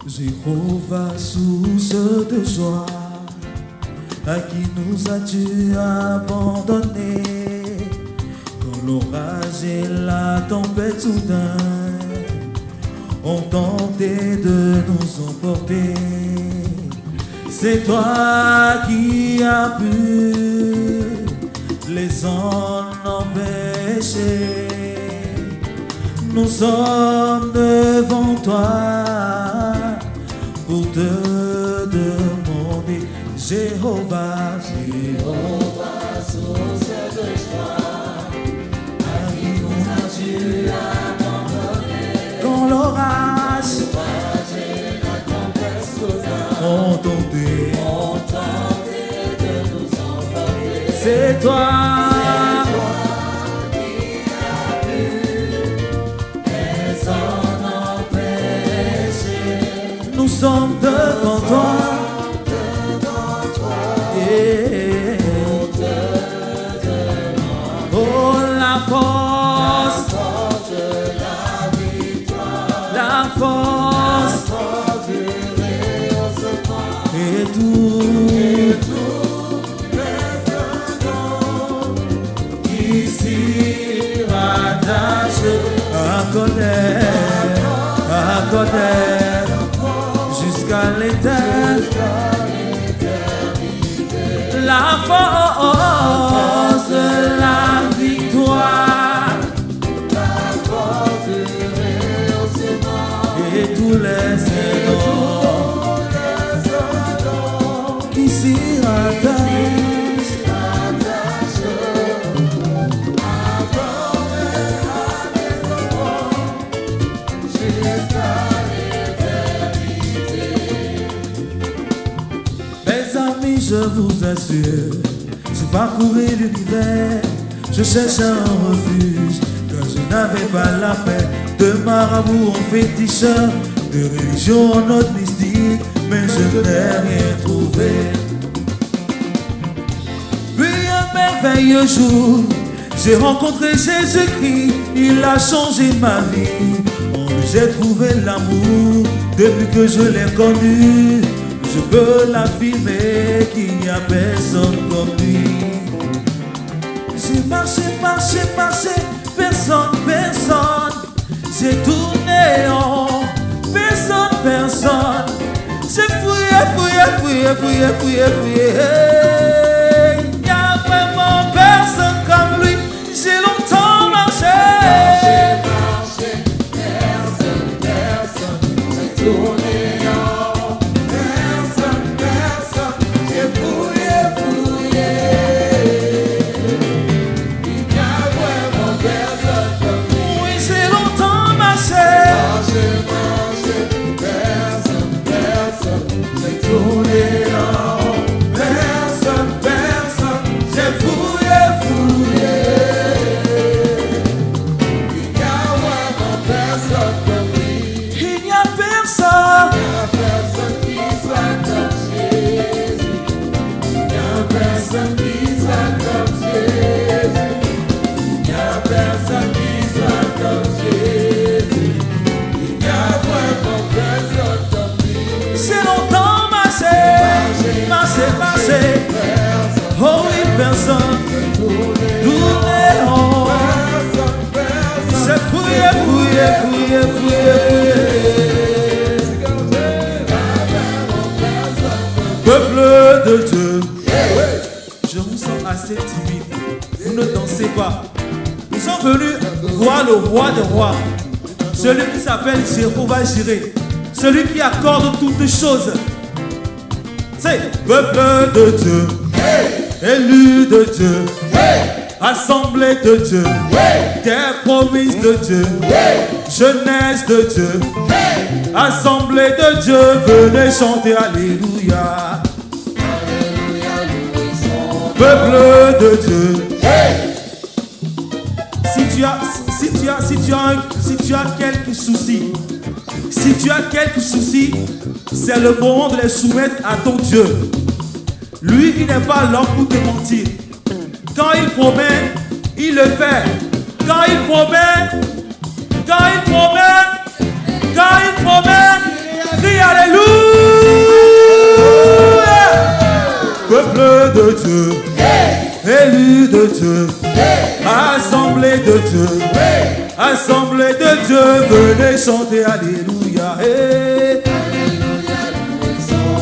Jéhovah, source de joie, à qui nous as-tu abandonné quand l'orage et la tempête soudain ont tenté de nous emporter. C'est toi qui as pu les en empêcher. Nous sommes devant toi pour te demander, Jéhovah, Jéhovah, source de joie, à qui nous as-tu abandonné quand l'orage et la tempête soudain ont tenté de nous emporter. C'est toi Qui a pu les en empêcher. nous sommes devant toi. Yeah. Oh, la force, La victoire, la force du rehaussement, et tout qui s'y rattache à connaître jusqu'à l'éternité. La force, la victoire et tous les noms qui s'y rattachent. Mes amis, je vous assure, j'ai parcouru l'univers, je cherche un refuge, car je n'avais pas la paix de marabout en féticheur, de religion en autre mystique, mais je n'ai rien trouvé. Puis un merveilleux jour, j'ai rencontré Jésus-Christ, il a changé ma vie. En lui j'ai trouvé l'amour, depuis que je l'ai connu. Je peux l'affirmer qu'il n'y a personne comme lui. J'ai marché, marché, marché, personne, personne. J'ai tourné en personne, personne. J'ai fouillé, fouillé, fouillé, fouillé, fouillé, fouillé. Il n'y a vraiment personne comme lui. J'ai longtemps marché. marché, personne, j'ai tourné en personne, j'ai fouillé. Il n'y a vraiment personne comme lui. Oui, j'ai longtemps marché. Marché, personne, j'ai tourné en personne, j'ai fouillé. Il n'y a vraiment personne comme lui. Il n'y a personne. Il n'y a personne qui soit comme Jésus. Il n'y a personne qui soit comme Jésus. Il n'y a personne qui soit comme Jésus. Il n'y a vraiment personne comme lui. J'ai longtemps marché, marché, marché. Oh oui, personne. Tourné en. J'ai fouillé, fouillé, fouillé, fouillé, fouillé. Peuple de Dieu, je vous sens assez timide. Vous ne dansez pas. Nous sommes venus voir le roi des rois, celui qui s'appelle Jéhovah Jireh, celui qui accorde toutes choses. C'est peuple de Dieu, élu de Dieu, assemblée de Dieu, des promesses de Dieu, jeunesse de Dieu, assemblée de Dieu, venez chanter Alléluia. Peuple de Dieu. Si tu as quelques soucis, c'est le moment de les soumettre à ton Dieu. Lui, il n'est pas l'homme pour te mentir. Quand il promet, il le fait. Quand il promet, crie Alléluia. Peuple de Dieu, élu de Dieu, assemblée de Dieu, assemblée de Dieu, venez chanter Alléluia.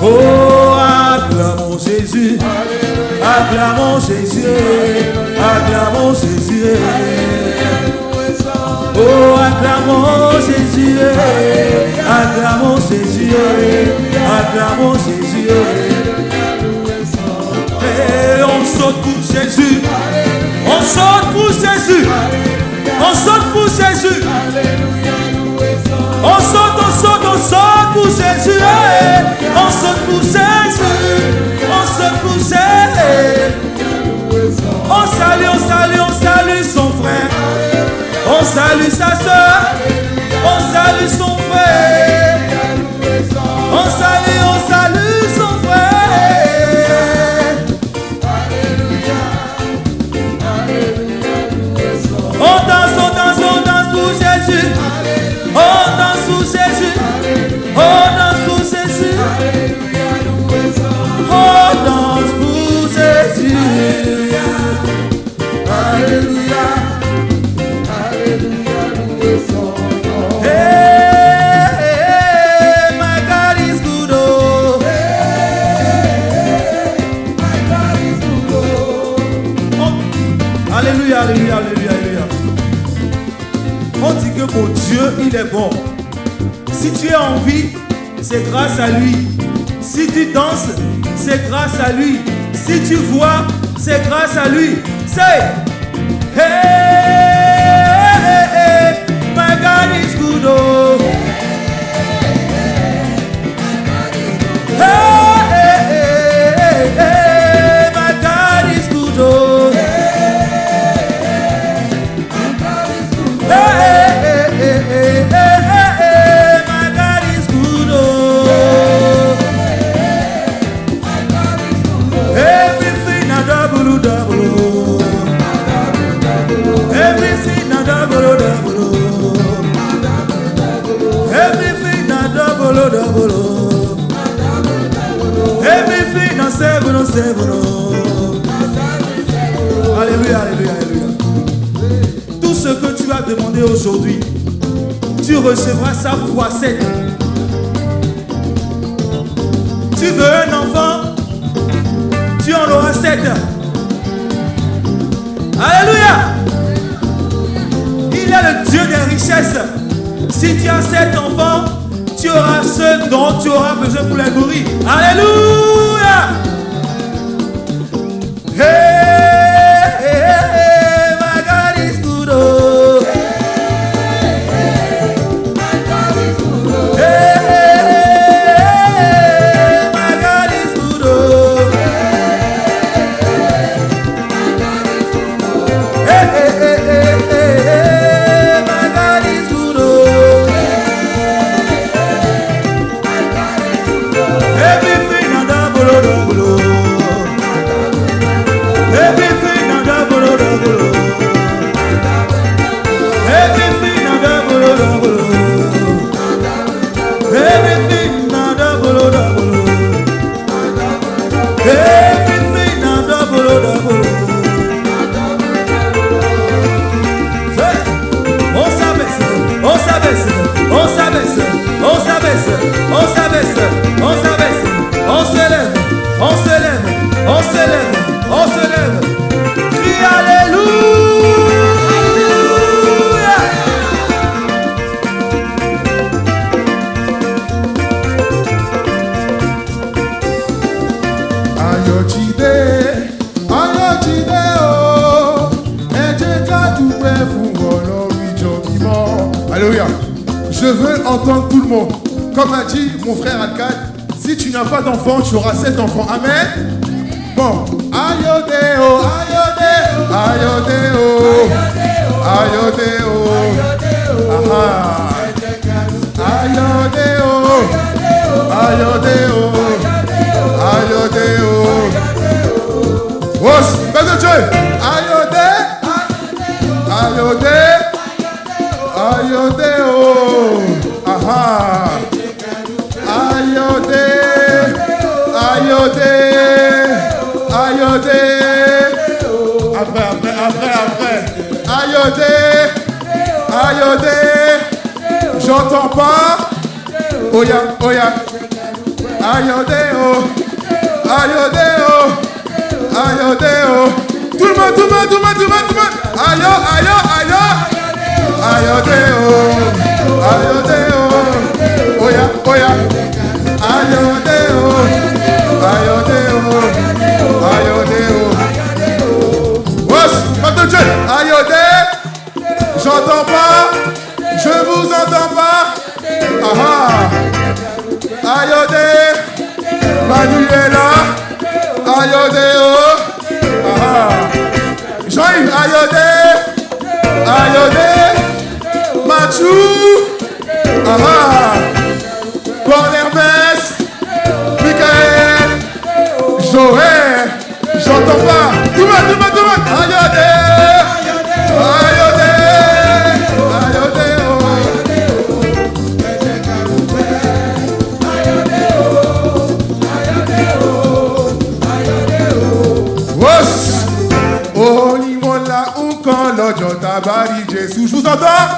Oh, acclamons Jésus, acclamons Jésus, acclamons Jésus. Oh, acclamons Jésus, acclamons Jésus, acclamons Jésus. Et on saute pour Jésus, on saute pour Jésus, on saute pour Jésus. On saute, on saute, on saute pour Jésus. On saute pour Jésus, on saute pour Jésus. On salue son frère. On salue sa soeur, on salue son frère. On salue son frère. On danse pour Jésus. On danse pour Jésus. On danse pour Jésus. On danse pour Jésus. Alléluia. Alléluia, alléluia, alléluia, alléluia. On dit que mon Dieu, il est bon. Si tu es en vie, c'est grâce à lui. Si tu danses, c'est grâce à lui. Si tu vois, c'est grâce à lui. C'est hey, my God is good, oh. Hey, my God is good, oh. Hey, my God is good, oh. Everything a double, double, oh. Everything a double, double, oh. Everything a double, double, oh. Everything a seven, seven, oh. Alléluia, alléluia, alléluia. Tout ce que tu as demandé aujourd'hui, tu recevras ça fois 7. Tu veux un enfant, tu en auras 7. Alléluia. Il est le Dieu des richesses. Si tu as 7 enfants, tu auras ce dont tu auras besoin pour les nourrir. Alléluia. Hey, my God is good, oh. Alléluia. Je veux entendre tout le monde. Comme a dit mon frère Alcade, si tu n'as pas d'enfant, tu auras 7 enfants. Amen. Bon. Ayodeo, ayodeo, ayodeo, ayodeo, aha. Ayodeo, ayodeo, ayodeo. Wos, belle de Dieu. Ayodé, ayodé, ayodeo, aha. Ayodé, ayodé. Ayodé, j'entends pas. Oya, oya. Ayodé, oh. Ayodé, oh. Ayodé, oh. Tout le monde, tout le monde, tout le monde, tout le monde, tout le monde. Ayo, ayo, ayo. Ayodé, oh. Ayodé, oh. Oya, oya. Ayodé, oh. Ayodé, oh. Ayodé, oh. Os, pas de Dieu. Ayodé, j'entends pas. Je vous entends pas. Ah ah. Ayodé, Manuela. Ayodé, oh. Ah ah. Jean-Yves, Ayodé. Ayodé. Mathieu. Ah ah. Paul Hermès. Michael. Joël. J'entends pas. Tout le monde, tout le monde, tout le monde. Ayodé. Ayodé. Ayodé, oh. Os. Oh, ils là où quand l'autre tabari Jésus. Je vous entends.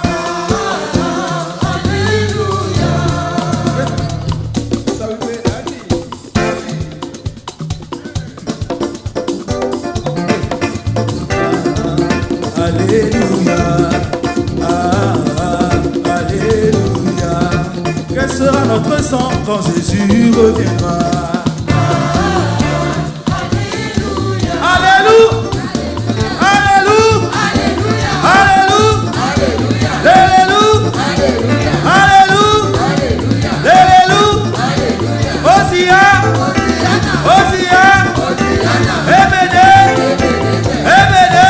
Alléluia, Alléluia. Quel sera notre sang quand Jésus reviendra? Alléluia, Alléluia, Alléluia, Alléluia, Alléluia, Alléluia, Hosanna, Hosanna, Ebéné, Ebéné.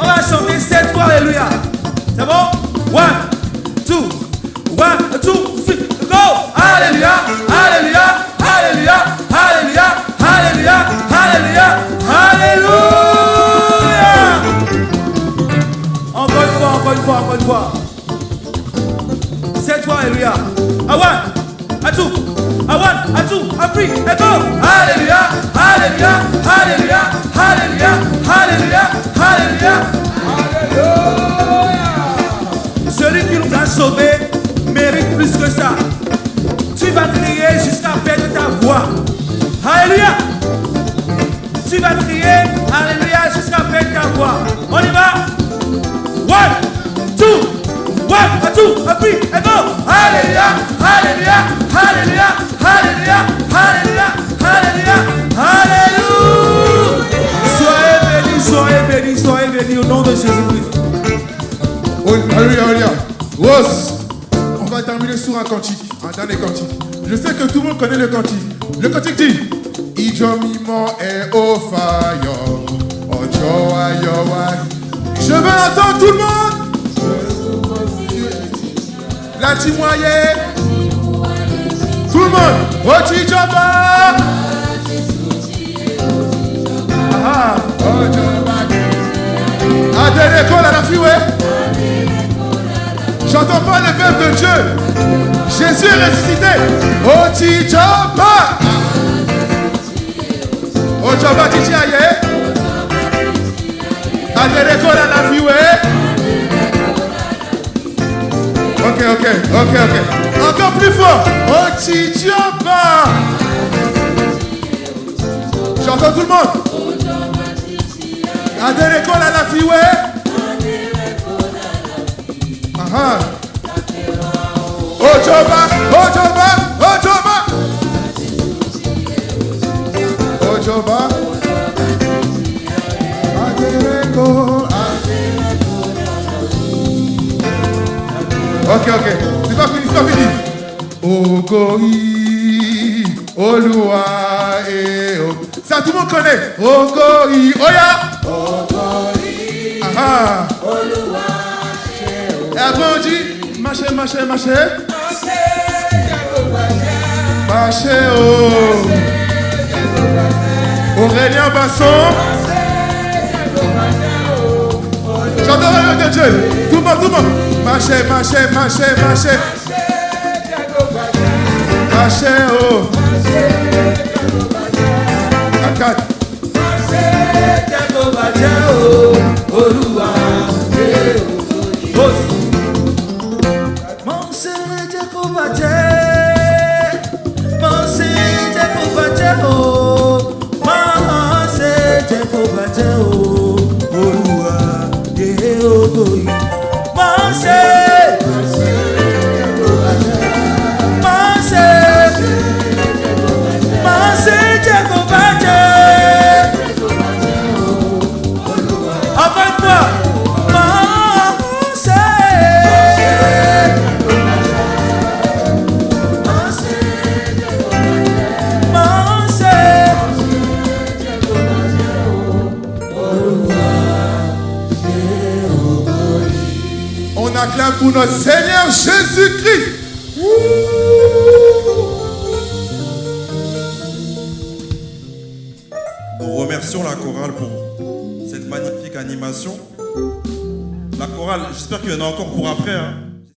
On va chanter 7 fois Alléluia. C'est bon? 1, 2, 1, 2, 3, go! Alléluia, Alléluia, Alléluia, Alléluia, Alléluia, Alléluia, Alléluia. Encore une fois, encore une fois, encore une fois. 7 fois Alléluia. A 1, a 2, a 1, a 2, a 3, et go! Alléluia, Alléluia, Alléluia, Alléluia, Alléluia, Alléluia. Celui qui nous a sauvés mérite plus que ça. Tu vas crier jusqu'à perdre ta voix. Alléluia. Tu vas crier Alléluia jusqu'à perdre ta voix. On y va. 1, 2, 1, 2, 3, et go. Alléluia, Alléluia, Alléluia, Alléluia, Alléluia, Alléluia, Alléluia. Soyez bénis, soyez bénis, soyez bénis au nom de Jésus-Christ. Alléluia, alléluia. Os. On va terminer sur un cantique, un dernier cantique. Je sais que tout le monde connaît le cantique. Le cantique dit Ijo mimo e o fayo, ojo ayowa. Je veux entendre tout le monde. La timoye. Tout le monde. Oji joba. Ah. Adeleko la fiwe. J'entends pas le verbe de Dieu. Jésus est ressuscité. Oji joba. Ojoba titi aye. Adeleko la fiwe. Ok. Encore plus fort. Oji joba. J'entends tout le monde. Adeleko la fiwe. Aha. Ojoba. Adeleko. Ok. C'est pas fini. Ogoi, Olua et O. Ça tout le monde connaît. Ogoi, Oya. Ogoi. Aha. Olua et O. Et après on dit, marché. Marché, oh. Aurélien Basson. J'entends le nom de Dieu. Tout le monde. Marché. Marché, oh. À 4. Marché, o Olúwa yé ògo yìí. Máa ṣe jẹ́ kó bàjẹ́. Encore une fois. On acclame pour notre Seigneur Jésus-Christ. Nous remercions la chorale pour cette magnifique animation. La chorale, j'espère qu'il y en a encore pour après. Hein.